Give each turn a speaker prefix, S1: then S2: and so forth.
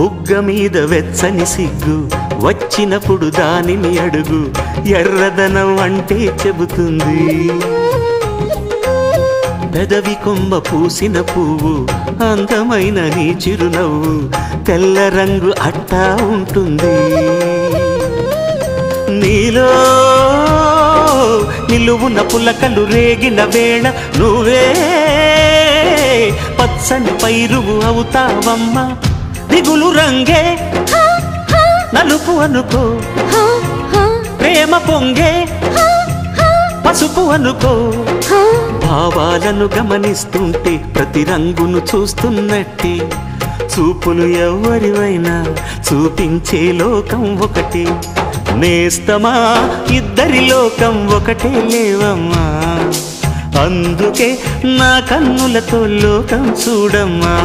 S1: బుగ్గ మీద వెచ్చని సిగ్గు వచ్చినప్పుడు దానిని అడుగు ఎర్రదనం అంటే చెబుతుంది పెదవి కొమ్మ పూసిన పువ్వు అందమైన నీ చిరునవ్వు తెల్ల రంగు అట్టా ఉంటుంది నీలో నిలువున పులకలు రేగిన వేళ నువ్వే పచ్చని పైరువు అవుతావమ్మా దిగులు రంగే నలుపు అనుకో ప్రేమ పొంగే పసుపు అనుకో భావాలను గమనిస్తుంటే ప్రతి రంగును చూస్తున్నట్టే చూపులు ఎవరివైనా చూపించే లోకం ఒకటి నేస్తమా ఇద్దరి లోకం ఒకటే లేవమ్మా అందుకే నా కన్నులతో లోకం చూడమ్మా